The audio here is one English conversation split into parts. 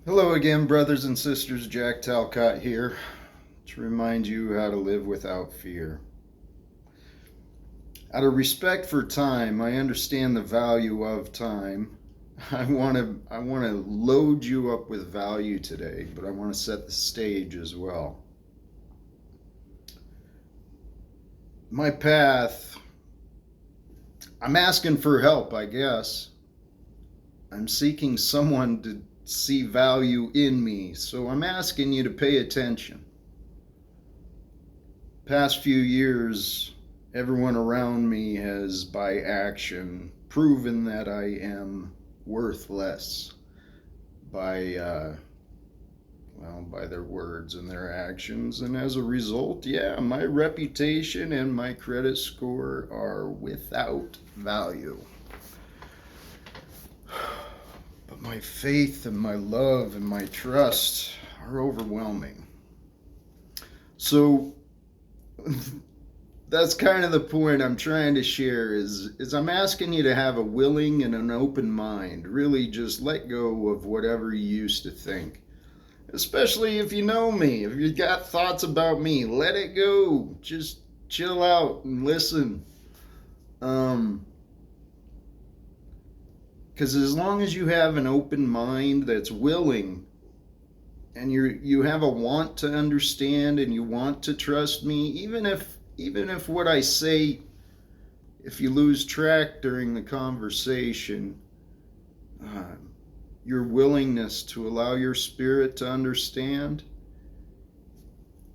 Hello again, brothers and sisters. Jack Talcott here to remind you how to live without fear. Out of respect for time, I understand the value of time. I want to load you up with value today, but I want to set the stage as well. My path, I'm asking for help, I guess. I'm seeking someone to see value in me, so I'm asking you to pay attention. Past few years, everyone around me has, by action, proven that I am worth less by, by their words and their actions. And as a result, yeah, my reputation and my credit score are without value. But my faith and my love and my trust are overwhelming. So that's kind of the point I'm trying to share is I'm asking you to have a willing and an open mind. Really just let go of whatever you used to think. Especially if you know me, if you've got thoughts about me, let it go. Just chill out and listen. Because as long as you have an open mind that's willing and you have a want to understand and you want to trust me, even if what I say, if you lose track during the conversation, uh, your willingness to allow your spirit to understand,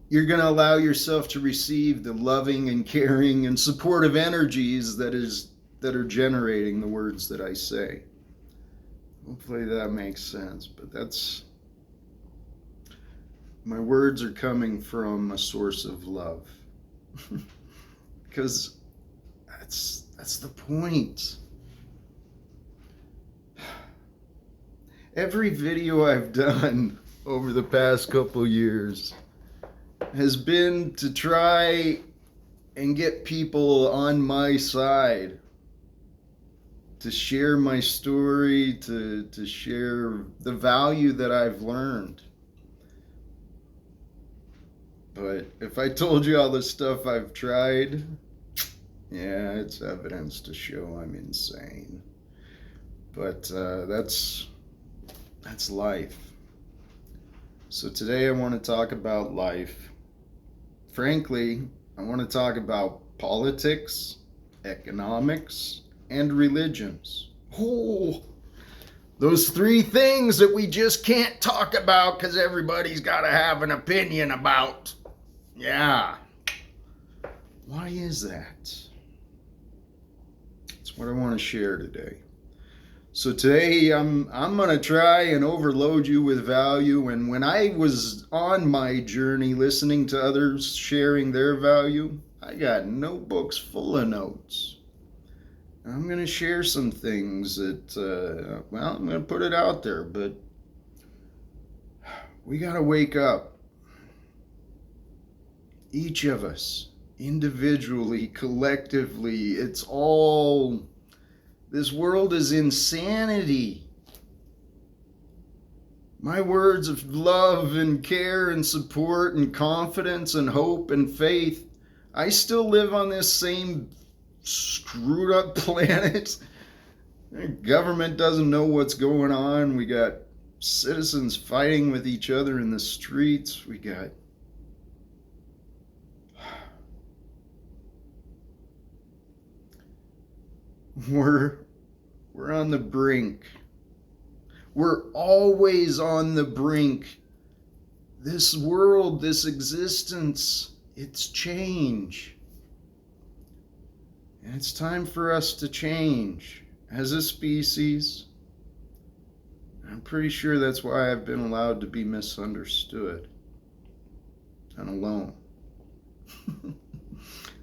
you're going to allow yourself to receive the loving and caring and supportive energies that are generating the words that I say. Hopefully that makes sense, but that's my words are coming from a source of love. Because that's the point. Every video I've done over the past couple years has been to try and get people on my side, to share my story, to share the value that I've learned. But if I told you all the stuff I've tried, yeah, it's evidence to show I'm insane. But that's life. So today I want to talk about life. Frankly, I want to talk about politics, economics, and religions. Oh, those three things that we just can't talk about because everybody's got to have an opinion about. Yeah. Why is that? That's what I want to share today. So today I'm going to try and overload you with value. And when I was on my journey listening to others sharing their value, I got notebooks full of notes. I'm going to share some things that, I'm going to put it out there, but we got to wake up. Each of us, individually, collectively, it's all, this world is insanity. My words of love and care and support and confidence and hope and faith, I still live on this same screwed up planet. The government doesn't know what's going on. We got citizens fighting with each other in the streets. We're on the brink. We're always on the brink. This world, this existence, it's change. And it's time for us to change as a species. I'm pretty sure that's why I've been allowed to be misunderstood and alone.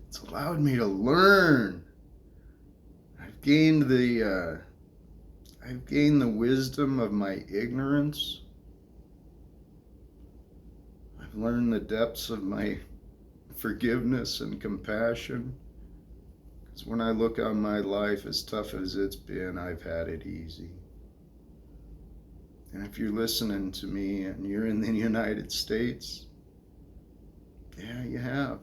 It's allowed me to learn. I've gained the wisdom of my ignorance. I've learned the depths of my forgiveness and compassion. Because when I look on my life, as tough as it's been, I've had it easy. And if you're listening to me and you're in the United States, yeah, you have.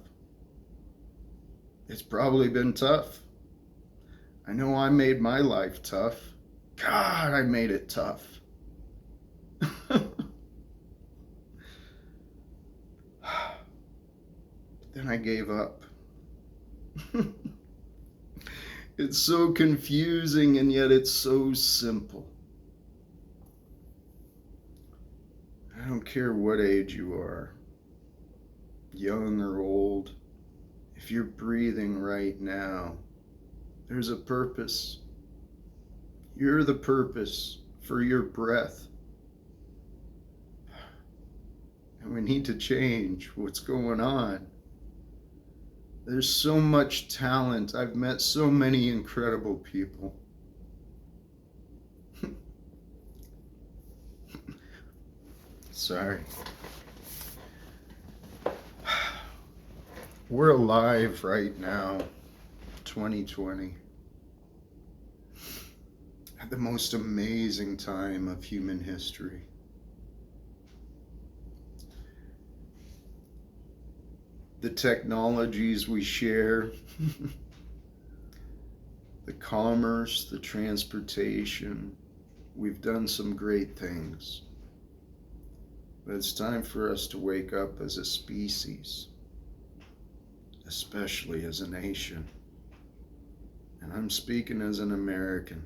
It's probably been tough. I know I made my life tough. God, I made it tough. But then I gave up. It's so confusing, and yet it's so simple. I don't care what age you are, young or old, if you're breathing right now, there's a purpose. You're the purpose for your breath. And we need to change what's going on. There's so much talent. I've met so many incredible people. Sorry. We're alive right now, 2020, at the most amazing time of human history. The technologies we share, the commerce, the transportation, we've done some great things. But it's time for us to wake up as a species, especially as a nation. And I'm speaking as an American.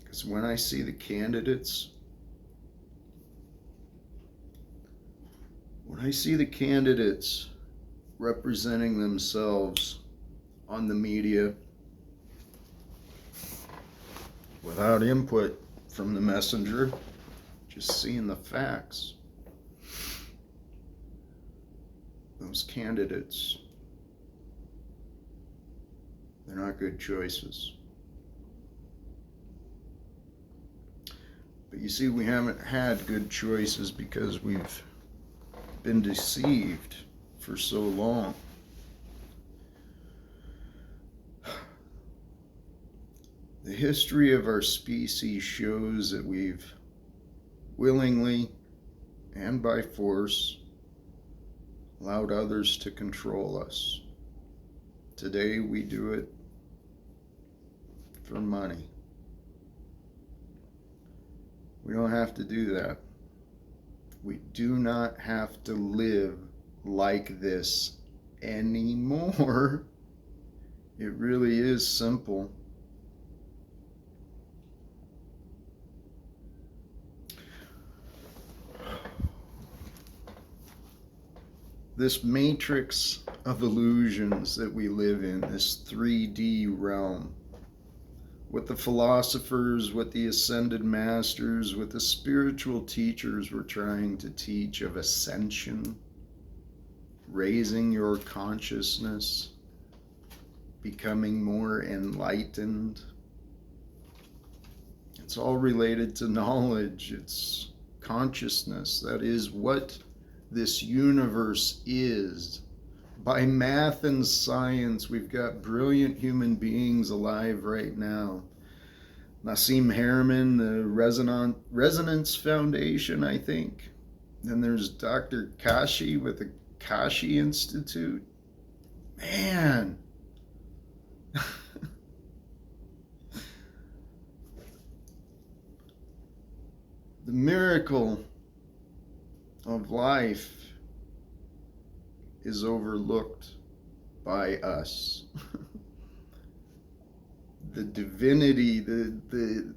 Because when I see the candidates, representing themselves on the media without input from the messenger, just seeing the facts, those candidates, they're not good choices. But you see, we haven't had good choices because we've been deceived for so long. The history of our species shows that we've willingly and by force allowed others to control us. Today we do it for money. We don't have to do that. We do not have to live like this anymore. It really is simple. This matrix of illusions that we live in, this 3D realm, what the philosophers, what the ascended masters, what the spiritual teachers were trying to teach of ascension, raising your consciousness, becoming more enlightened. It's all related to knowledge. It's consciousness. That is what this universe is. By math and science, we've got brilliant human beings alive right now. Nassim Haramein, the Resonance Foundation, I think. Then there's Dr. Kashi with the Kashi Institute. Man. The miracle of life is overlooked by us. The divinity, the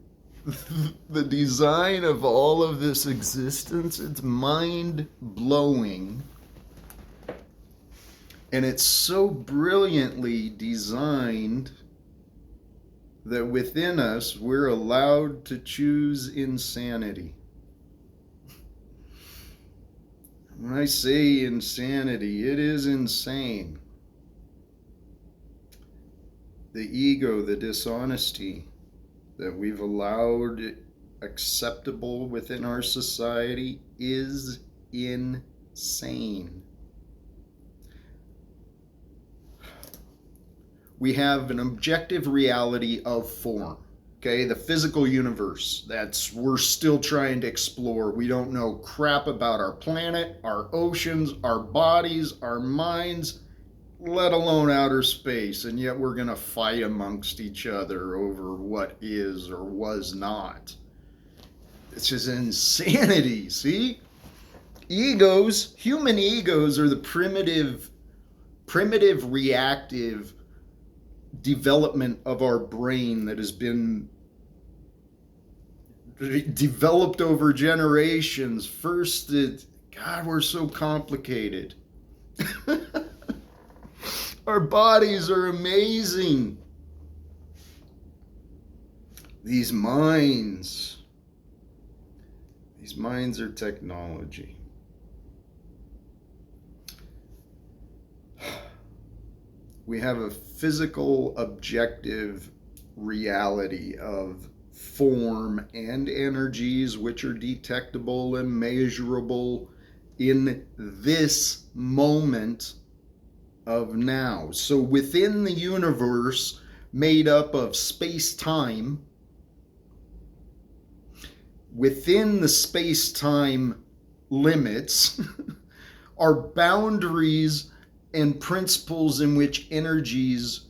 design of all of this existence, it's mind-blowing. And it's so brilliantly designed that within us we're allowed to choose insanity. When I say insanity, it is insane. The ego, the dishonesty that we've allowed acceptable within our society is insane. We have an objective reality of form. Okay, the physical universe. We're still trying to explore. We don't know crap about our planet, our oceans, our bodies, our minds, let alone outer space. And yet we're going to fight amongst each other over what is or was not. This is insanity, see? Egos, human egos are the primitive reactive development of our brain that has been developed over generations. First, God, we're so complicated. Our bodies are amazing. These minds are technology. We have a physical, objective reality of form and energies which are detectable and measurable in this moment of now. So within the universe made up of space-time, within the space-time limits are boundaries and principles in which energies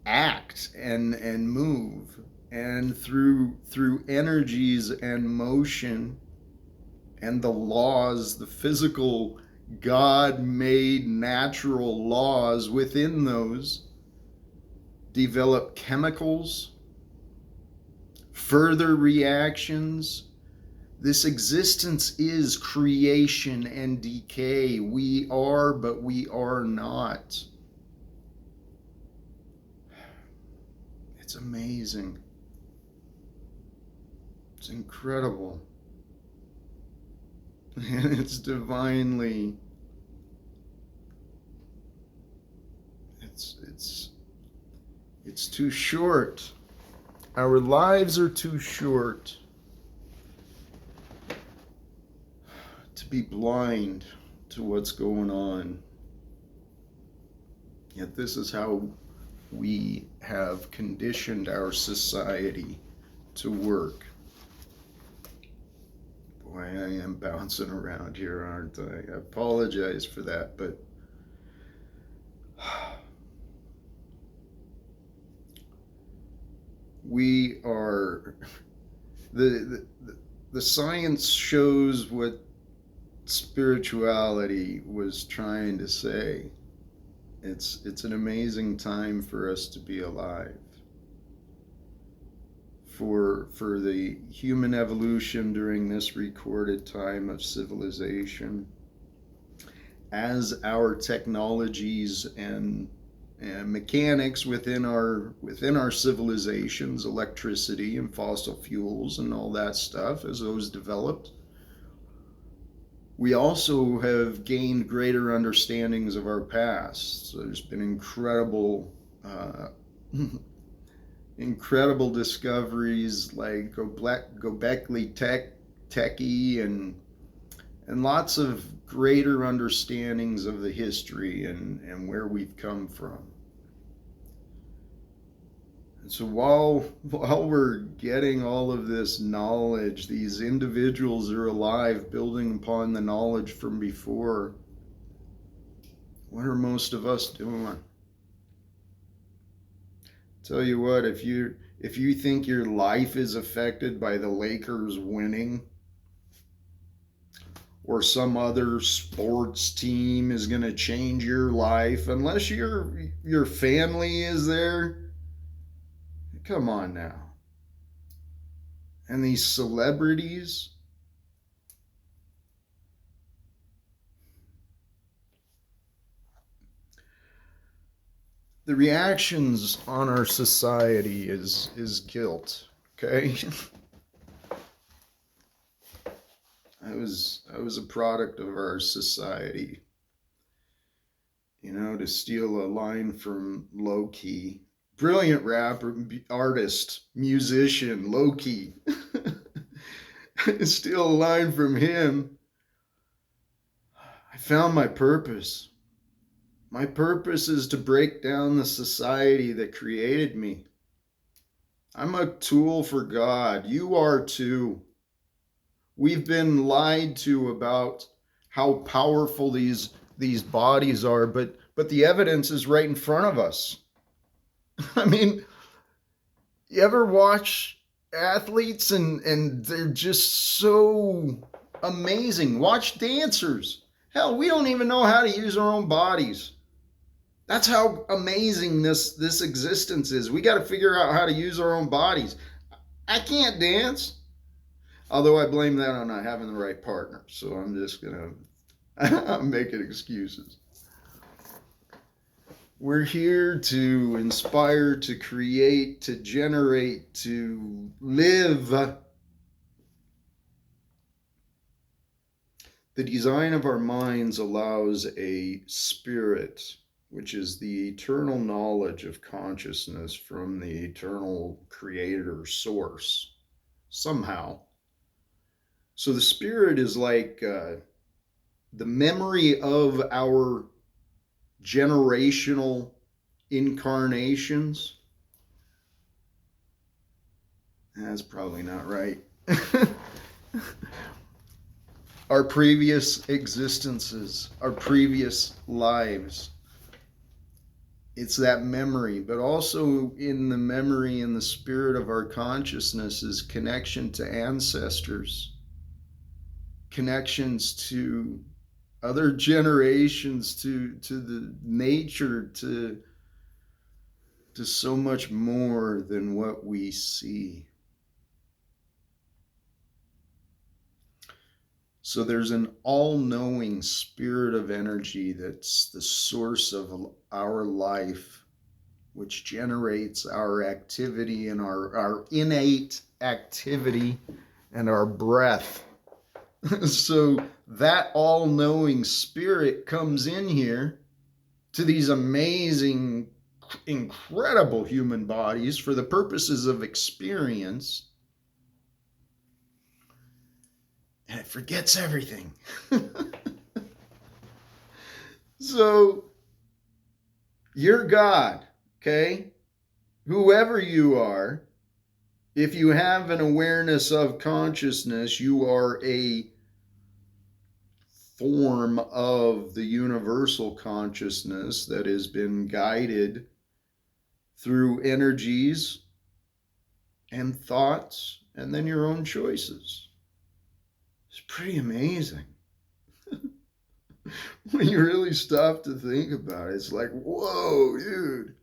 act and move, and through energies and motion and the laws, the physical God-made natural laws within those develop chemicals, further reactions. This existence is creation and decay. We are, but we are not. It's amazing. It's incredible. And it's divinely. It's too short. Our lives are too short to be blind to what's going on. Yet this is how we have conditioned our society to work. Boy, I am bouncing around here, aren't I? I apologize for that, but we are the science shows what spirituality was trying to say. It's an amazing time for us to be alive. For the human evolution during this recorded time of civilization, as our technologies and mechanics within our civilizations, electricity and fossil fuels and all that stuff, as those developed, we also have gained greater understandings of our past. So there's been incredible discoveries like Göbekli Tepe and lots of greater understandings of the history and where we've come from. And so while we're getting all of this knowledge, these individuals are alive, building upon the knowledge from before. What are most of us doing? Tell you what, if you think your life is affected by the Lakers winning, or some other sports team is going to change your life, unless your family is there, come on now. And these celebrities, the reactions on our society is guilt, okay? I was a product of our society. You know, to steal a line from Low-Key, brilliant rapper, artist, musician, Low-Key. Steal a line from him. I found my purpose. My purpose is to break down the society that created me. I'm a tool for God. You are too. We've been lied to about how powerful these bodies are, but the evidence is right in front of us. I mean, you ever watch athletes and they're just so amazing? Watch dancers. Hell, we don't even know how to use our own bodies. That's how amazing this existence is. We got to figure out how to use our own bodies. I can't dance. Although I blame that on not having the right partner. So I'm just going to I'm making excuses. We're here to inspire, to create, to generate, to live. The design of our minds allows a spirit, which is the eternal knowledge of consciousness from the eternal creator source, somehow. So the spirit is like the memory of our generational incarnations. That's probably not right. Our previous existences, our previous lives. It's that memory, but also in the memory and the spirit of our consciousness is connection to ancestors, connections to other generations, to the nature, to so much more than what we see. So there's an all-knowing spirit of energy that's the source of our life, which generates our activity and our innate activity and our breath. So that all-knowing spirit comes in here to these amazing, incredible human bodies for the purposes of experience, and it forgets everything. So you're God, okay? Whoever you are, if you have an awareness of consciousness, you are a form of the universal consciousness that has been guided through energies and thoughts and then your own choices. It's pretty amazing. When you really stop to think about it, it's like, whoa, dude.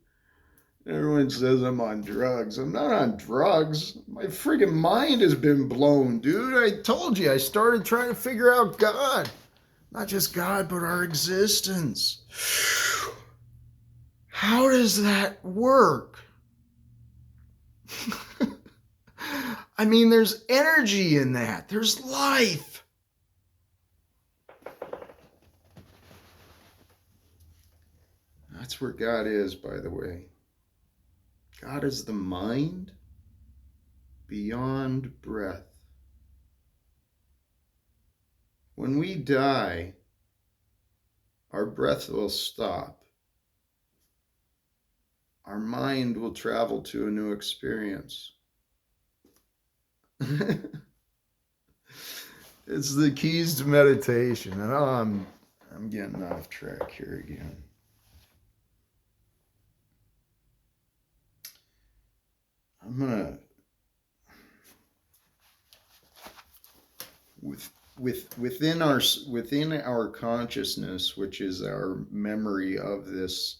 Everyone says I'm on drugs. I'm not on drugs. My freaking mind has been blown, dude. I told you, I started trying to figure out God. Not just God, but our existence. How does that work? I mean, there's energy in that. There's life. That's where God is, by the way. God is the mind beyond breath. When we die, our breath will stop. Our mind will travel to a new experience. It's the keys to meditation. And I'm getting off track here again. I'm gonna within our consciousness, which is our memory of this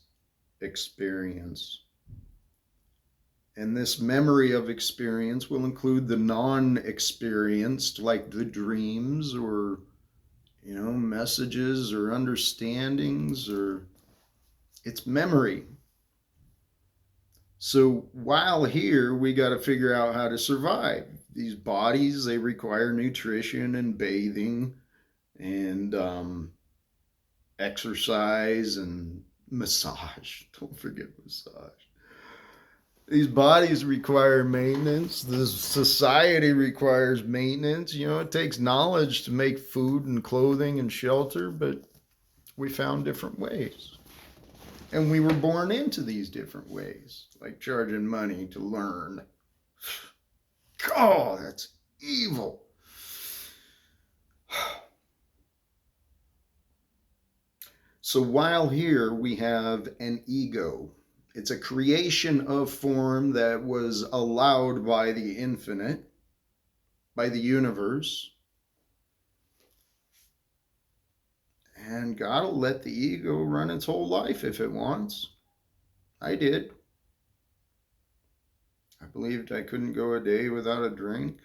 experience. And this memory of experience will include the non-experienced, like the dreams or, messages or understandings, or it's memory. So while here, we got to figure out how to survive. These bodies, they require nutrition and bathing and exercise and massage. Don't forget massage. These bodies require maintenance. This society requires maintenance. It takes knowledge to make food and clothing and shelter, but we found different ways. And we were born into these different ways, like charging money to learn. Oh, that's evil. So while here we have an ego, it's a creation of form that was allowed by the infinite, by the universe. And God will let the ego run its whole life if it wants. I did. I believed I couldn't go a day without a drink.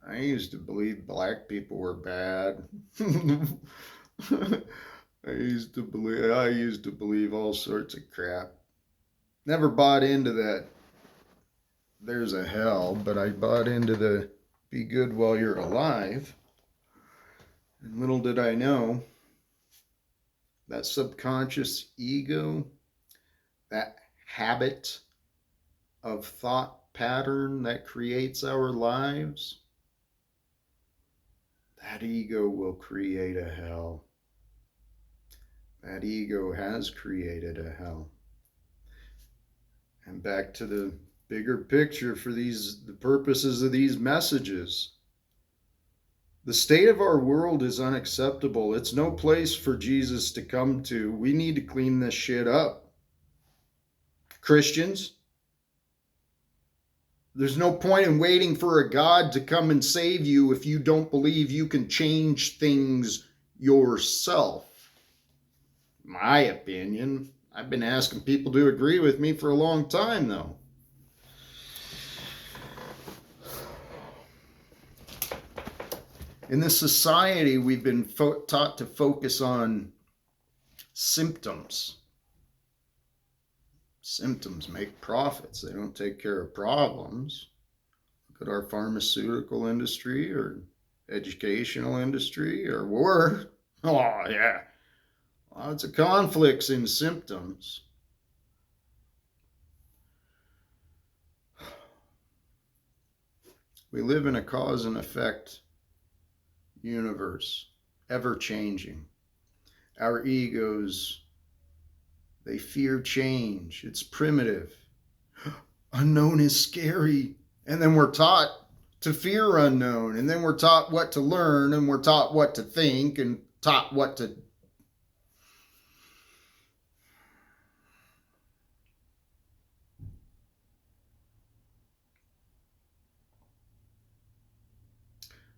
I used to believe black people were bad. I used to believe all sorts of crap. Never bought into that there's a hell, but I bought into the be good while you're alive. And little did I know that subconscious ego, that habit of thought pattern that creates our lives, that ego will create a hell. That ego has created a hell. And back to the bigger picture for the purposes of these messages. The state of our world is unacceptable. It's no place for Jesus to come to. We need to clean this shit up. Christians, there's no point in waiting for a God to come and save you if you don't believe you can change things yourself. My opinion. I've been asking people to agree with me for a long time, though. In this society, we've been taught to focus on symptoms. Symptoms make profits. They don't take care of problems. Look at our pharmaceutical industry or educational industry or war. Oh, yeah. Lots of conflicts in symptoms. We live in a cause and effect universe, ever changing. Our egos, they fear change. It's primitive. Unknown is scary. And then we're taught to fear unknown. And then we're taught what to learn, and we're taught what to think, and taught what to.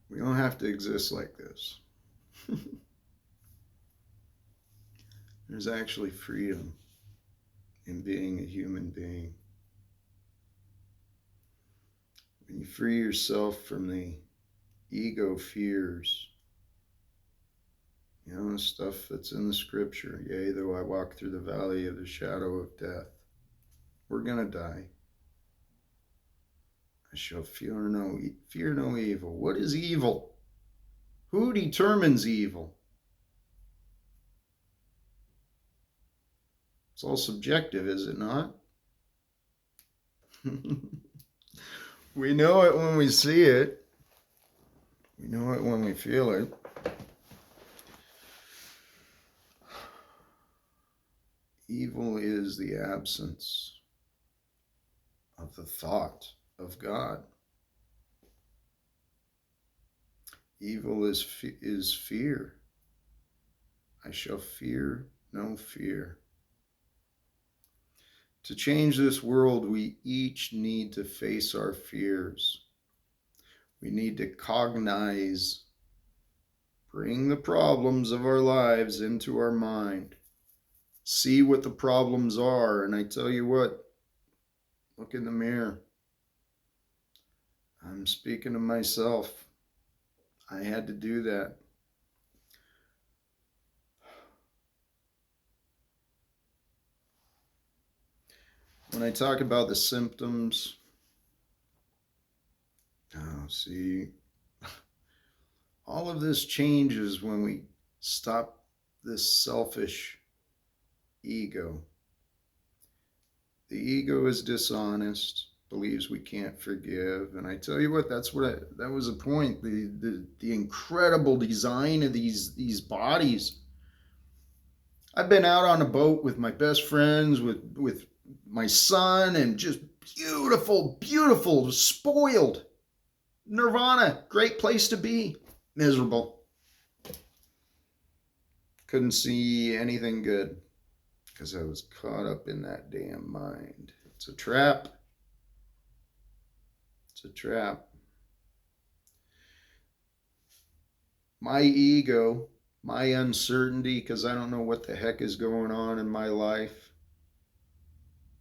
We don't have to exist like this. There's actually freedom in being a human being. When you free yourself from the ego fears, you know, the stuff that's in the scripture. Yea, though I walk through the valley of the shadow of death, we're going to die. I shall fear no evil. What is evil? Who determines evil? It's all subjective, is it not? We know it when we see it. We know it when we feel it. Evil is the absence of the thought of God. Evil is fear. I shall fear no fear. To change this world, we each need to face our fears. We need to cognize, bring the problems of our lives into our mind, see what the problems are, and I tell you what, look in the mirror. I'm speaking to myself. I had to do that. When I talk about the symptoms, see, all of this changes when we stop this selfish ego. The ego is dishonest, believes we can't forgive, and I tell you what, that was a point. The incredible design of these bodies. I've been out on a boat with my best friends, with my son, and just beautiful, beautiful, spoiled. Nirvana, great place to be. Miserable. Couldn't see anything good because I was caught up in that damn mind. It's a trap. It's a trap. My ego, my uncertainty, because I don't know what the heck is going on in my life.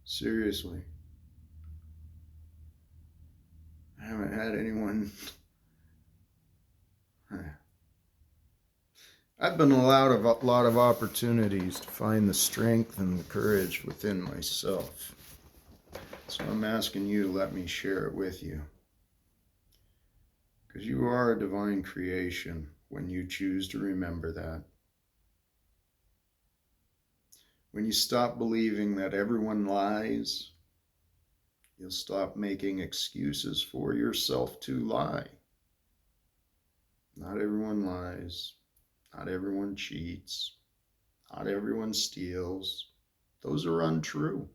Seriously. I haven't had anyone. I've been allowed a lot of opportunities to find the strength and the courage within myself. So I'm asking you to let me share it with you. Because you are a divine creation when you choose to remember that. When you stop believing that everyone lies, you'll stop making excuses for yourself to lie. Not everyone lies. Not everyone cheats. Not everyone steals. Those are untrue.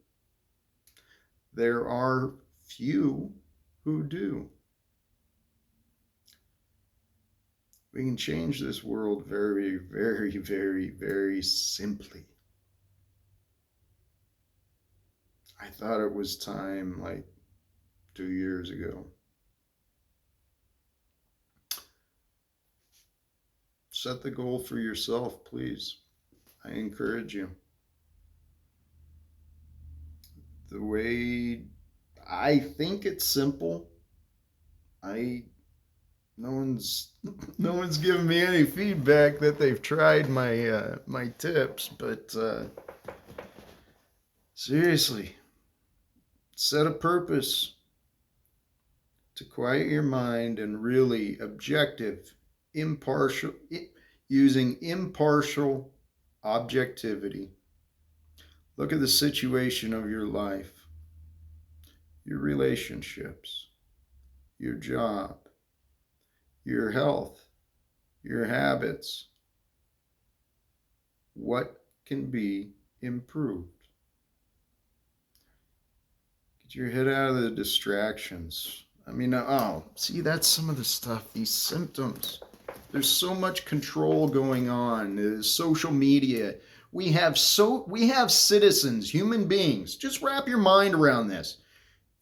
There are few who do. We can change this world very, very, very, very simply. I thought it was time like 2 years ago. Set the goal for yourself, please. I encourage you. The way I think it's simple. No one's given me any feedback that they've tried my tips, but seriously, set a purpose to quiet your mind and really objective, impartial, using impartial objectivity. Look at the situation of your life, your relationships, your job, your health, your habits. What can be improved? Get your head out of the distractions. I mean, see, that's some of the stuff, these symptoms. There's so much control going on. There's social media. We have citizens, human beings. Just wrap your mind around this.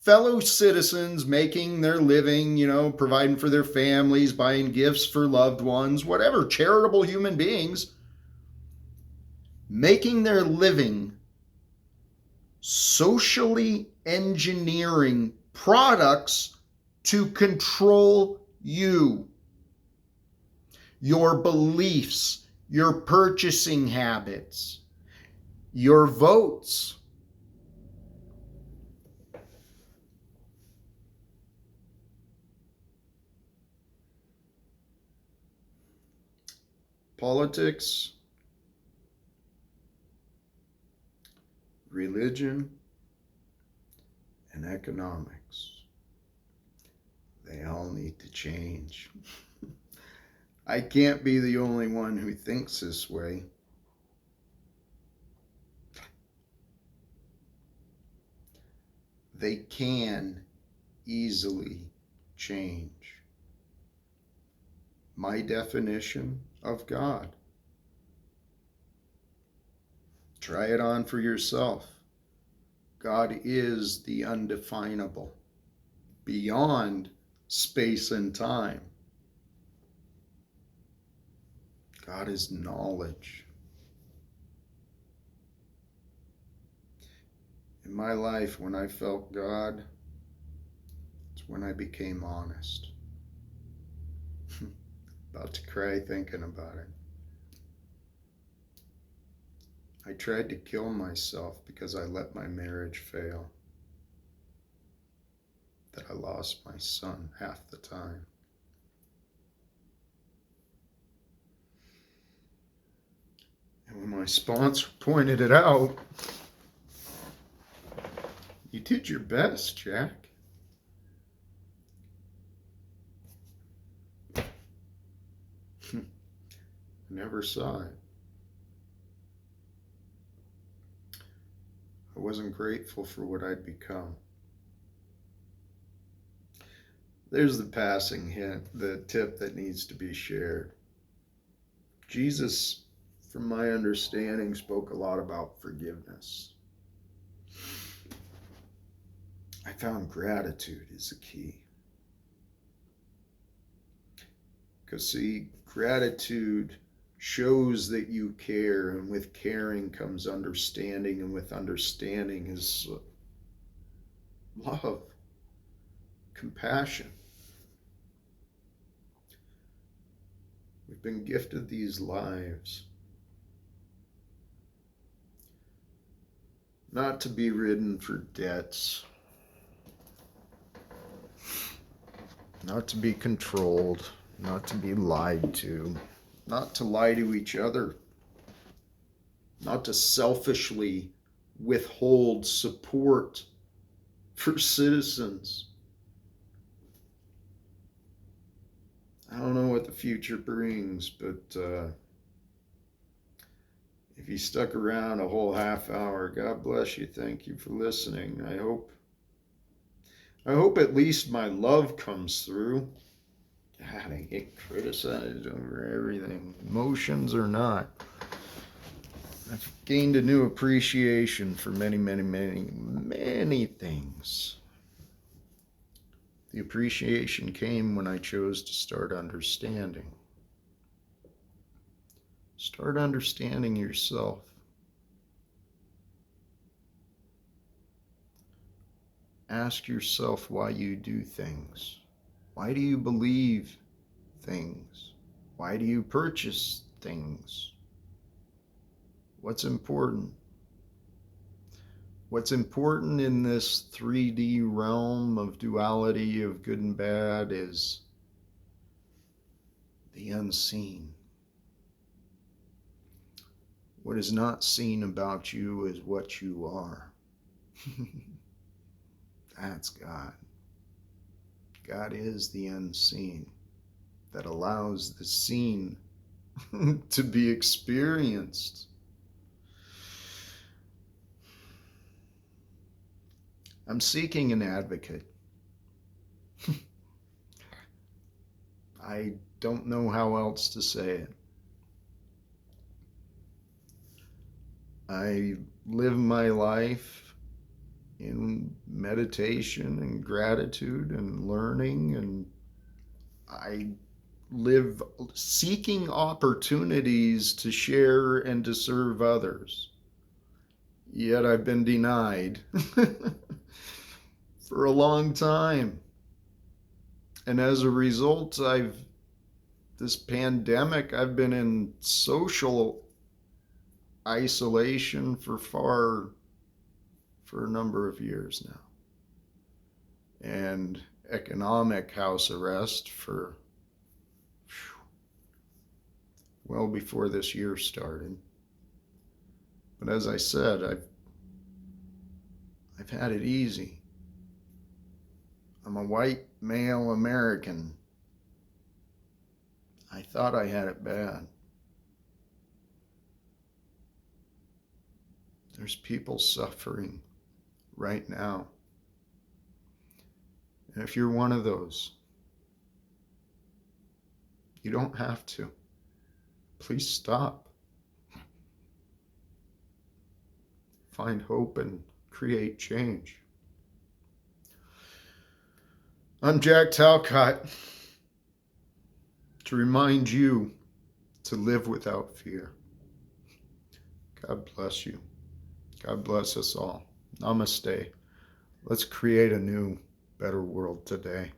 Fellow citizens making their living, providing for their families, buying gifts for loved ones, whatever, charitable human beings, making their living socially engineering products to control you, your beliefs, your purchasing habits, your votes. Politics, religion, and economics. They all need to change. I can't be the only one who thinks this way. They can easily change. My definition of God. Try it on for yourself. God is the undefinable, beyond space and time. God is knowledge. In my life, when I felt God, it's when I became honest. About to cry thinking about it. I tried to kill myself because I let my marriage fail. That I lost my son half the time. And when my sponsor pointed it out, you did your best, Jack. I never saw it. I wasn't grateful for what I'd become. there's the passing hint, the tip that needs to be shared. Jesus, from my understanding, spoke a lot about forgiveness. I found gratitude is the key. Because, see, gratitude shows that you care, and with caring comes understanding, and with understanding is love, compassion. We've been gifted these lives not to be ridden for debts, not to be controlled, not to be lied to, not to lie to each other, not to selfishly withhold support for citizens. I don't know what the future brings, but if you stuck around a whole half hour, God bless you. Thank you for listening. I hope at least my love comes through. God, I get criticized over everything, emotions or not. I've gained a new appreciation for many, many, many, many things. The appreciation came when I chose to start understanding. Start understanding yourself. Ask yourself why you do things. Why do you believe things? Why do you purchase things? What's important? What's important in this 3D realm of duality of good and bad is the unseen. What is not seen about you is what you are. That's God. God is the unseen that allows the seen to be experienced. I'm seeking an advocate. I don't know how else to say it. I live my life in meditation and gratitude and learning, and I live seeking opportunities to share and to serve others. Yet I've been denied for a long time. And as a result, this pandemic, I've been in social isolation for a number of years now. And economic house arrest for well before this year started. But as I said, I've had it easy. I'm a white male American. I thought I had it bad. There's people suffering right now. And if you're one of those, you don't have to. Please stop. Find hope and create change. I'm Jack Talcott, to remind you to live without fear. God bless you. God bless us all. Namaste. Let's create a new, better world today.